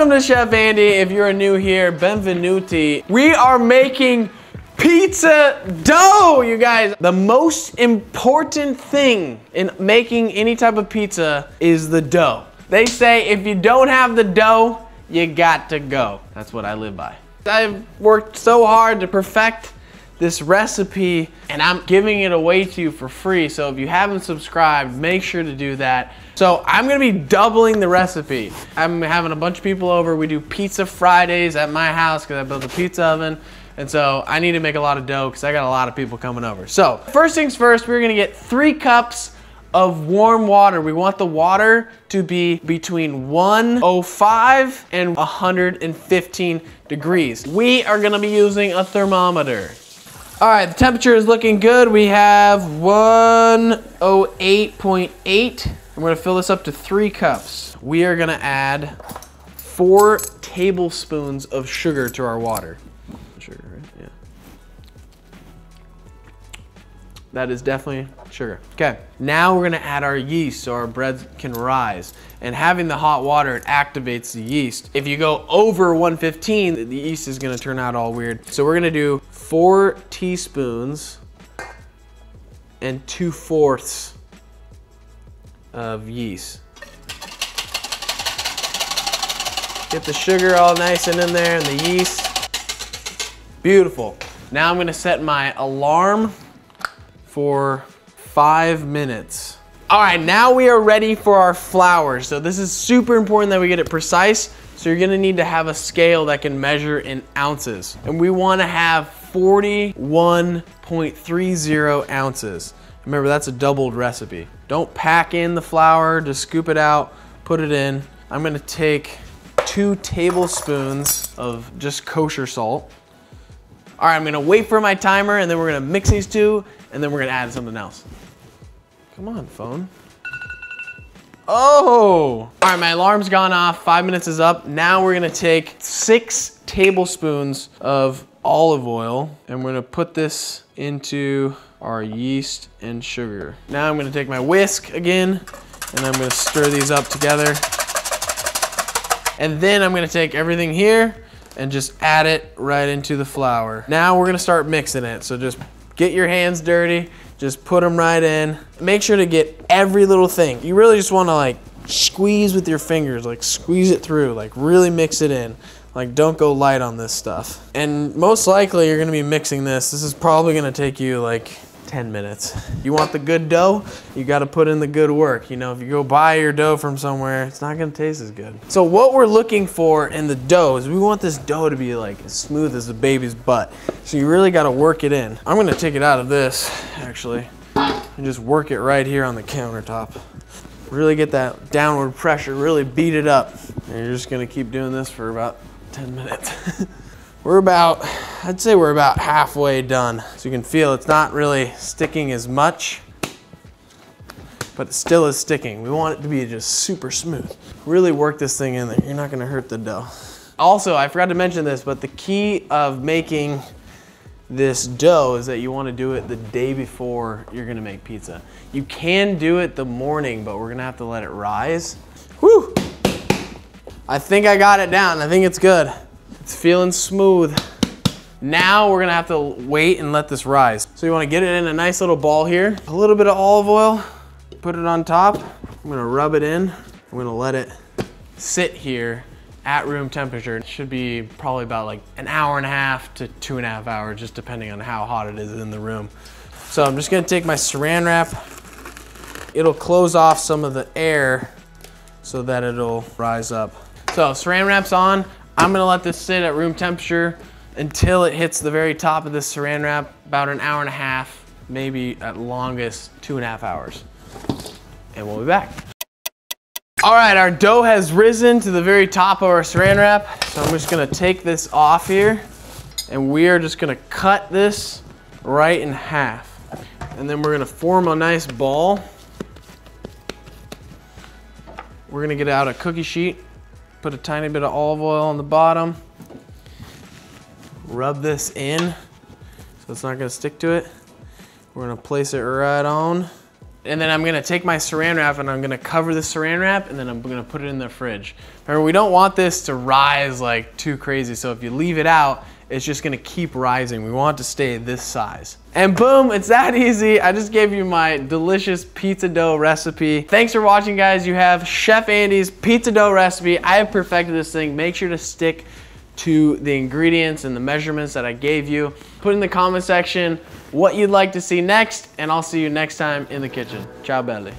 Welcome to Chef Andy. If you're new here, benvenuti. We are making pizza dough, you guys. The most important thing in making any type of pizza is the dough. They say if you don't have the dough, you got to go. That's what I live by. I've worked so hard to perfect this recipe and I'm giving it away to you for free. So if you haven't subscribed, make sure to do that. So I'm gonna be doubling the recipe. I'm having a bunch of people over. We do pizza Fridays at my house because I built a pizza oven. And so I need to make a lot of dough because I got a lot of people coming over. So first things first, we're gonna get 3 cups of warm water. We want the water to be between 105 and 115 degrees. We are gonna be using a thermometer. All right, the temperature is looking good. We have 108.8. I'm gonna fill this up to 3 cups. We are gonna add 4 tablespoons of sugar to our water. Sugar, right? Yeah. That is definitely sugar. Okay, now we're gonna add our yeast so our bread can rise. And having the hot water, it activates the yeast. If you go over 115, the yeast is gonna turn out all weird. So we're gonna do 4 teaspoons and 2/4 of yeast. Get the sugar all nice and in there and the yeast. Beautiful. Now I'm gonna set my alarm for 5 minutes. All right, now we are ready for our flour. So this is super important that we get it precise. So you're gonna need to have a scale that can measure in ounces. And we wanna have 41.30 ounces. Remember, that's a doubled recipe. Don't pack in the flour, just scoop it out, put it in. I'm gonna take 2 tablespoons of just kosher salt. All right, I'm gonna wait for my timer and then we're gonna mix these two and then we're gonna add something else. Come on, phone. Oh! All right, my alarm's gone off, 5 minutes is up. Now we're gonna take 6 tablespoons of olive oil and we're gonna put this into our yeast and sugar. Now I'm gonna take my whisk again and I'm gonna stir these up together. And then I'm gonna take everything here and just add it right into the flour. Now we're gonna start mixing it. So just get your hands dirty, just put them right in. Make sure to get every little thing. You really just wanna like squeeze with your fingers, like squeeze it through, like really mix it in. Like don't go light on this stuff. And most likely you're gonna be mixing this. This is probably gonna take you like 10 minutes. You want the good dough, you gotta put in the good work. You know, if you go buy your dough from somewhere, it's not gonna taste as good. So what we're looking for in the dough is we want this dough to be like as smooth as a baby's butt. So you really gotta work it in. I'm gonna take it out of this, actually, and just work it right here on the countertop. Really get that downward pressure, really beat it up. And you're just gonna keep doing this for about 10 minutes. I'd say we're about halfway done. So you can feel it's not really sticking as much, but it still is sticking. We want it to be just super smooth. Really work this thing in there. You're not gonna hurt the dough. Also, I forgot to mention this, but the key of making this dough is that you wanna do it the day before you're gonna make pizza. You can do it the morning, but we're gonna have to let it rise. Whew! I think I got it down. I think it's good. It's feeling smooth. Now we're gonna have to wait and let this rise. So you wanna get it in a nice little ball here. A little bit of olive oil, put it on top. I'm gonna rub it in. I'm gonna let it sit here at room temperature. It should be probably about like an hour and a half to 2.5 hours, just depending on how hot it is in the room. So I'm just gonna take my saran wrap. It'll close off some of the air so that it'll rise up. So saran wrap's on. I'm gonna let this sit at room temperature until it hits the very top of this saran wrap, about an hour and a half, maybe at longest 2.5 hours. And we'll be back. All right, our dough has risen to the very top of our saran wrap. So I'm just gonna take this off here and we are just gonna cut this right in half. And then we're gonna form a nice ball. We're gonna get out a cookie sheet, put a tiny bit of olive oil on the bottom, rub this in so it's not gonna stick to it. We're gonna place it right on And then I'm gonna take my saran wrap and I'm gonna cover the saran wrap and then I'm gonna put it in the fridge. Remember, we don't want this to rise like too crazy. So if you leave it out, it's just gonna keep rising. We want it to stay this size. And boom, it's that easy. I just gave you my delicious pizza dough recipe. Thanks for watching, guys. You have Chef Andy's pizza dough recipe. I have perfected this thing. Make sure to stick to the ingredients and the measurements that I gave you. Put in the comment section what you'd like to see next, and I'll see you next time in the kitchen. Ciao belli.